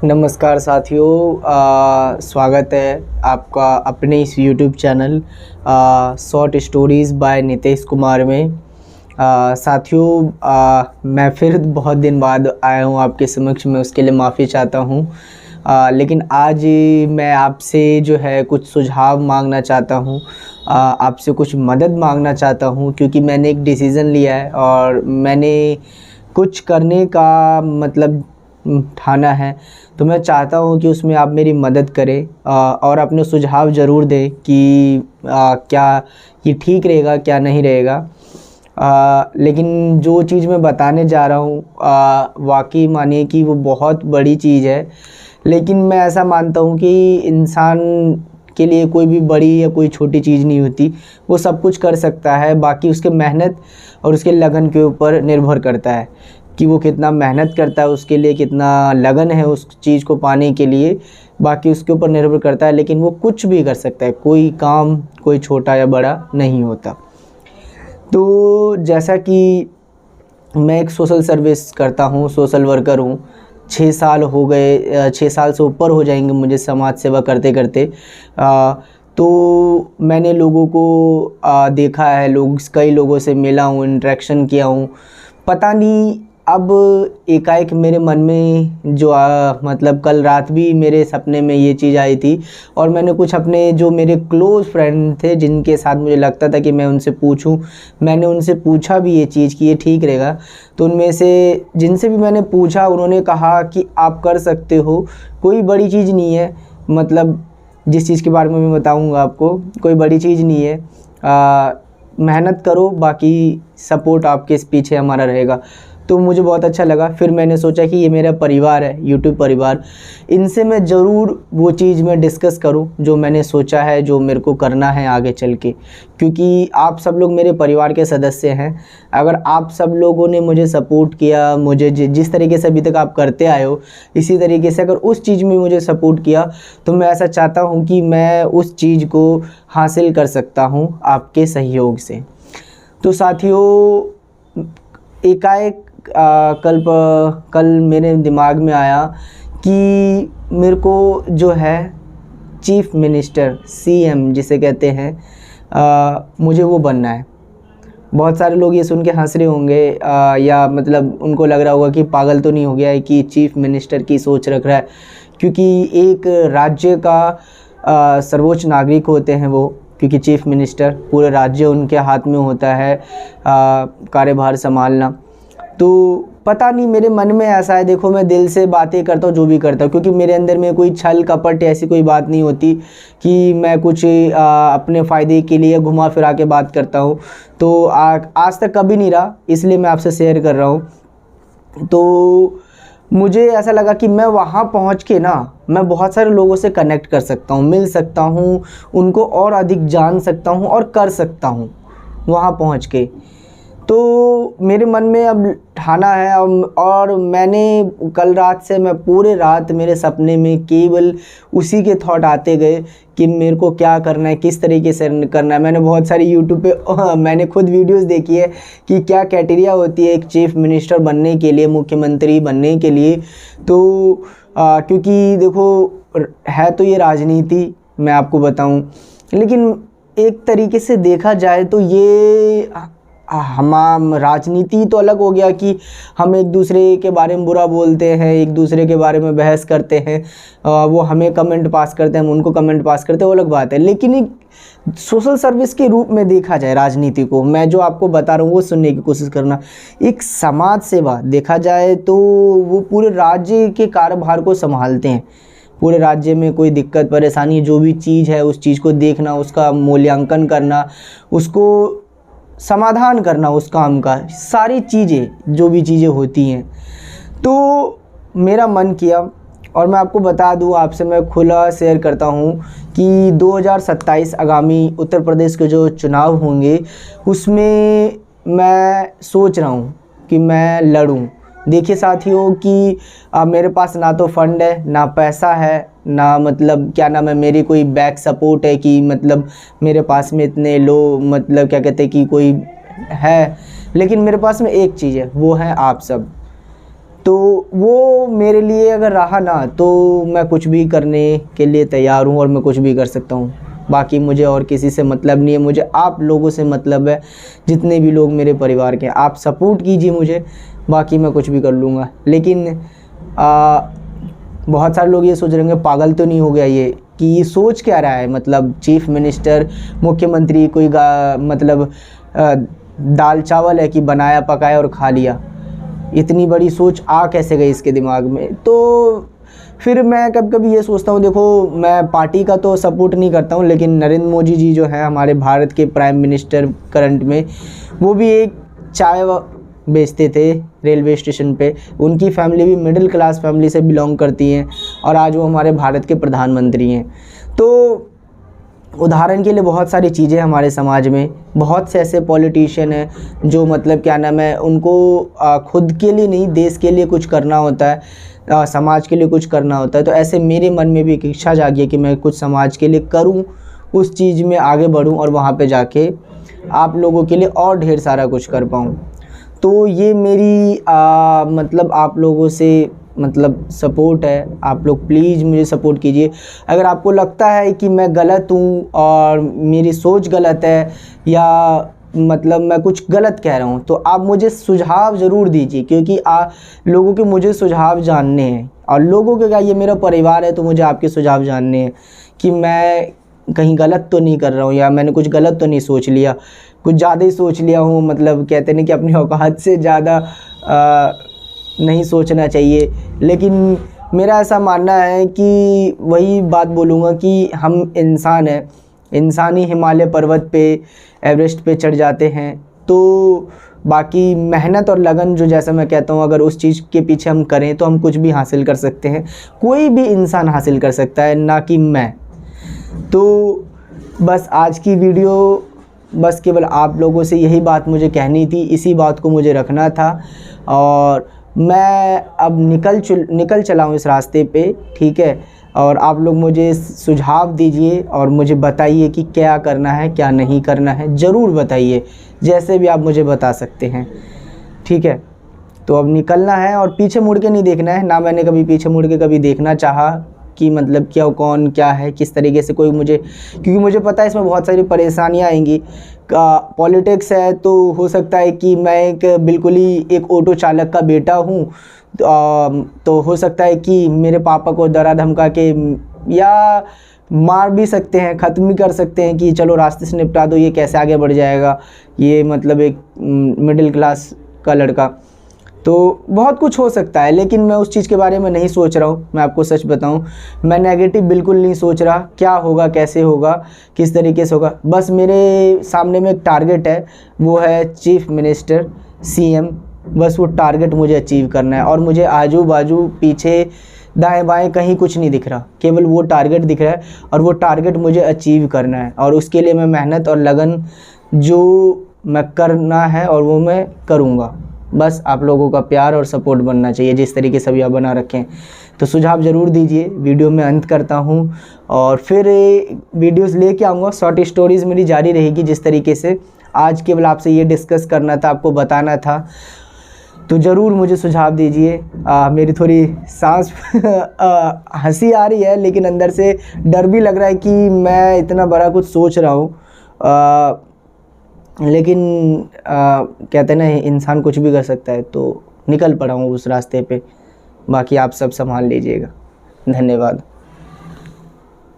नमस्कार साथियों, स्वागत है आपका अपने इस YouTube channel short stories by Nitesh Kumar में। साथियों, मैं फिर बहुत दिन बाद आया हूँ आपके समक्ष। मैं उसके लिए माफ़ी चाहता हूँ, लेकिन आज मैं आपसे जो है कुछ सुझाव मांगना चाहता हूँ, आपसे कुछ मदद मांगना चाहता हूँ, क्योंकि मैंने एक डिसीज़न लिया है और मैंने कुछ करने का मतलब ठाना है। तो मैं चाहता हूँ कि उसमें आप मेरी मदद करें और अपने सुझाव ज़रूर दें कि क्या ये ठीक रहेगा, क्या नहीं रहेगा। लेकिन जो चीज़ मैं बताने जा रहा हूँ वाकई मानिए कि वो बहुत बड़ी चीज़ है। लेकिन मैं ऐसा मानता हूँ कि इंसान के लिए कोई भी बड़ी या कोई छोटी चीज़ नहीं होती, वो सब कुछ कर सकता है। बाकी उसके मेहनत और उसके लगन के ऊपर निर्भर करता है कि वो कितना मेहनत करता है, उसके लिए कितना लगन है उस चीज़ को पाने के लिए, बाकी उसके ऊपर निर्भर करता है। लेकिन वो कुछ भी कर सकता है, कोई काम कोई छोटा या बड़ा नहीं होता। तो जैसा कि मैं एक सोशल सर्विस करता हूँ, सोशल वर्कर हूँ। 6 साल हो गए, 6 साल से ऊपर हो जाएंगे मुझे समाज सेवा करते करते। तो मैंने लोगों को देखा है, कई लोगों से मिला हूँ, इंटरेक्शन किया हूँ। पता नहीं अब एकाएक मेरे मन में जो मतलब कल रात भी मेरे सपने में ये चीज़ आई थी और मैंने कुछ अपने जो मेरे क्लोज़ फ्रेंड थे जिनके साथ मुझे लगता था कि मैं उनसे पूछूं, मैंने उनसे पूछा भी ये चीज़ कि ये ठीक रहेगा। तो उनमें से जिनसे भी मैंने पूछा उन्होंने कहा कि आप कर सकते हो, कोई बड़ी चीज़ नहीं है। मतलब जिस चीज़ के बारे में मैं बताऊँगा आपको, कोई बड़ी चीज़ नहीं है। मेहनत करो, बाकी सपोर्ट आपके पीछे हमारा रहेगा। तो मुझे बहुत अच्छा लगा। फिर मैंने सोचा कि ये मेरा परिवार है, यूट्यूब परिवार, इनसे मैं ज़रूर वो चीज़ में डिस्कस करूं जो मैंने सोचा है, जो मेरे को करना है आगे चल के। क्योंकि आप सब लोग मेरे परिवार के सदस्य हैं। अगर आप सब लोगों ने मुझे सपोर्ट किया, मुझे जिस तरीके से अभी तक आप करते आए हो, इसी तरीके से अगर उस चीज़ में मुझे सपोर्ट किया, तो मैं ऐसा चाहता हूँ कि मैं उस चीज़ को हासिल कर सकता हूँ आपके सहयोग से। तो साथियों, एकाएक कल मेरे दिमाग में आया कि मेरे को जो है चीफ मिनिस्टर, सीएम जिसे कहते हैं, मुझे वो बनना है। बहुत सारे लोग ये सुन के हंस रहे होंगे या मतलब उनको लग रहा होगा कि पागल तो नहीं हो गया है कि चीफ मिनिस्टर की सोच रख रहा है। क्योंकि एक राज्य का सर्वोच्च नागरिक होते हैं वो, क्योंकि चीफ मिनिस्टर पूरे राज्य उनके हाथ में होता है कार्यभार संभालना। तो पता नहीं मेरे मन में ऐसा है, देखो मैं दिल से बातें करता हूँ जो भी करता हूँ, क्योंकि मेरे अंदर में कोई छल कपट ऐसी कोई बात नहीं होती कि मैं कुछ अपने फ़ायदे के लिए घुमा फिरा के बात करता हूँ। तो आज तक कभी नहीं रहा, इसलिए मैं आपसे शेयर कर रहा हूँ। तो मुझे ऐसा लगा कि मैं वहाँ पहुँच के ना मैं बहुत सारे लोगों से कनेक्ट कर सकता हूँ, मिल सकता हूँ, उनको और अधिक जान सकता हूँ और कर सकता हूँ वहाँ पहुँच के। तो मेरे मन में अब ठाना है और मैंने कल रात से मैं पूरे रात मेरे सपने में केवल उसी के थॉट आते गए कि मेरे को क्या करना है, किस तरीके से करना है। मैंने बहुत सारी यूट्यूब पे मैंने खुद वीडियोस देखी है कि क्या क्राइटेरिया होती है एक चीफ मिनिस्टर बनने के लिए, मुख्यमंत्री बनने के लिए। तो क्योंकि देखो है तो ये राजनीति, मैं आपको बताऊं, लेकिन एक तरीके से देखा जाए तो ये हम राजनीति तो अलग हो गया कि हम एक दूसरे के बारे में बुरा बोलते हैं, एक दूसरे के बारे में बहस करते हैं, वो हमें कमेंट पास करते हैं, हम उनको कमेंट पास करते हैं, वो अलग बात है। लेकिन एक सोशल सर्विस के रूप में देखा जाए राजनीति को, मैं जो आपको बता रहा हूँ वो सुनने की कोशिश करना। एक समाज सेवा देखा जाए तो वो पूरे राज्य के कार्यभार को संभालते हैं। पूरे राज्य में कोई दिक्कत परेशानी जो भी चीज़ है उस चीज़ को देखना, उसका मूल्यांकन करना, उसको समाधान करना उस काम का, सारी चीज़ें जो भी चीज़ें होती हैं। तो मेरा मन किया, और मैं आपको बता दूं, आपसे मैं खुला शेयर करता हूं कि 2027 आगामी उत्तर प्रदेश के जो चुनाव होंगे उसमें मैं सोच रहा हूं कि मैं लड़ूं। देखिए साथियों कि मेरे पास ना तो फंड है, ना पैसा है, ना मतलब क्या नाम है, मेरी कोई बैक सपोर्ट है कि मतलब मेरे पास में इतने लो मतलब क्या कहते हैं कि कोई है। लेकिन मेरे पास में एक चीज़ है, वो है आप सब। तो वो मेरे लिए अगर रहा ना तो मैं कुछ भी करने के लिए तैयार हूँ और मैं कुछ भी कर सकता हूँ। बाकी मुझे और किसी से मतलब नहीं है, मुझे आप लोगों से मतलब है, जितने भी लोग मेरे परिवार के हैं। आप सपोर्ट कीजिए मुझे, बाकी मैं कुछ भी कर लूँगा। लेकिन बहुत सारे लोग ये सोच रहे होंगे पागल तो नहीं हो गया ये, कि ये सोच क्या रहा है, मतलब चीफ मिनिस्टर, मुख्यमंत्री कोई मतलब दाल चावल है कि बनाया पकाया और खा लिया। इतनी बड़ी सोच आ कैसे गई इसके दिमाग में। तो फिर मैं कभी कभी ये सोचता हूँ, देखो मैं पार्टी का तो सपोर्ट नहीं करता हूँ, लेकिन नरेंद्र मोदी जी जो है हमारे भारत के प्राइम मिनिस्टर करंट में, वो भी एक चाय बेचते थे रेलवे स्टेशन पे। उनकी फैमिली भी मिडिल क्लास फैमिली से बिलोंग करती हैं और आज वो हमारे भारत के प्रधानमंत्री हैं। तो उदाहरण के लिए बहुत सारी चीज़ें हमारे समाज में, बहुत से ऐसे पॉलिटिशियन हैं जो मतलब क्या नाम है, उनको खुद के लिए नहीं देश के लिए कुछ करना होता है, समाज के लिए कुछ करना होता है। तो ऐसे मेरे मन में भी एक इच्छा जागी है कि मैं कुछ समाज के लिए करूं, उस चीज़ में आगे बढ़ूं और वहां पे जाके आप लोगों के लिए और ढेर सारा कुछ कर पाऊं। तो ये मेरी मतलब आप लोगों से मतलब सपोर्ट है। आप लोग प्लीज़ मुझे सपोर्ट कीजिए। अगर आपको लगता है कि मैं गलत हूँ और मेरी सोच गलत है या मतलब मैं कुछ गलत कह रहा हूँ, तो आप मुझे सुझाव ज़रूर दीजिए, क्योंकि लोगों के मुझे सुझाव जानने हैं। और लोगों के क्या, ये मेरा परिवार है, तो मुझे आपके सुझाव जानने हैं कि मैं कहीं गलत तो नहीं कर रहा हूँ या मैंने कुछ गलत तो नहीं सोच लिया, कुछ ज़्यादा ही सोच लिया हूँ। मतलब कहते हैं कि अपनी औकात से ज़्यादा नहीं सोचना चाहिए। लेकिन मेरा ऐसा मानना है कि वही बात बोलूँगा कि हम इंसान हैं, इंसान ही हिमालय पर्वत पे, एवरेस्ट पे चढ़ जाते हैं। तो बाकी मेहनत और लगन, जो जैसा मैं कहता हूँ, अगर उस चीज़ के पीछे हम करें तो हम कुछ भी हासिल कर सकते हैं। कोई भी इंसान हासिल कर सकता है, ना कि मैं। तो बस आज की वीडियो बस केवल आप लोगों से यही बात मुझे कहनी थी, इसी बात को मुझे रखना था। और मैं अब निकल चला हूँ इस रास्ते पे, ठीक है। और आप लोग मुझे सुझाव दीजिए और मुझे बताइए कि क्या करना है क्या नहीं करना है, ज़रूर बताइए, जैसे भी आप मुझे बता सकते हैं, ठीक है। तो अब निकलना है और पीछे मुड़ के नहीं देखना है, ना मैंने कभी पीछे मुड़ के कभी देखना चाहा कि मतलब क्या कौन क्या है, किस तरीके से कोई मुझे, क्योंकि मुझे पता है इसमें बहुत सारी परेशानियां आएंगी। पॉलिटिक्स है तो हो सकता है कि मैं एक बिल्कुल ही एक ऑटो चालक का बेटा हूँ, तो हो सकता है कि मेरे पापा को डरा धमका के या मार भी सकते हैं, ख़त्म भी कर सकते हैं कि चलो रास्ते से निपटा दो, ये कैसे आगे बढ़ जाएगा, ये मतलब एक मिडिल क्लास का लड़का। तो बहुत कुछ हो सकता है, लेकिन मैं उस चीज़ के बारे में नहीं सोच रहा हूँ। मैं आपको सच बताऊँ, मैं नेगेटिव बिल्कुल नहीं सोच रहा, क्या होगा कैसे होगा किस तरीके से होगा। बस मेरे सामने में एक टारगेट है, वो है चीफ मिनिस्टर, सीएम। बस वो टारगेट मुझे अचीव करना है और मुझे आजू बाजू पीछे दाएं बाएं कहीं कुछ नहीं दिख रहा, केवल वो टारगेट दिख रहा है और वो टारगेट मुझे अचीव करना है। और उसके लिए मैं मेहनत और लगन जो मैं करना है और वो मैं करूँगा। बस आप लोगों का प्यार और सपोर्ट बनना चाहिए, जिस तरीके से अभी आप बना रखें। तो सुझाव ज़रूर दीजिए। वीडियो में अंत करता हूँ और फिर वीडियोस लेके आऊँगा, शॉर्ट स्टोरीज़ मेरी जारी रहेगी जिस तरीके से। आज केवल आपसे ये डिस्कस करना था, आपको बताना था, तो ज़रूर मुझे सुझाव दीजिए। मेरी थोड़ी सांस हंसी आ रही है, लेकिन अंदर से डर भी लग रहा है कि मैं इतना बड़ा कुछ सोच रहा हूँ। लेकिन कहते हैं ना, इंसान कुछ भी कर सकता है, तो निकल पड़ा हूँ उस रास्ते पे। बाकी आप सब संभाल लीजिएगा। धन्यवाद।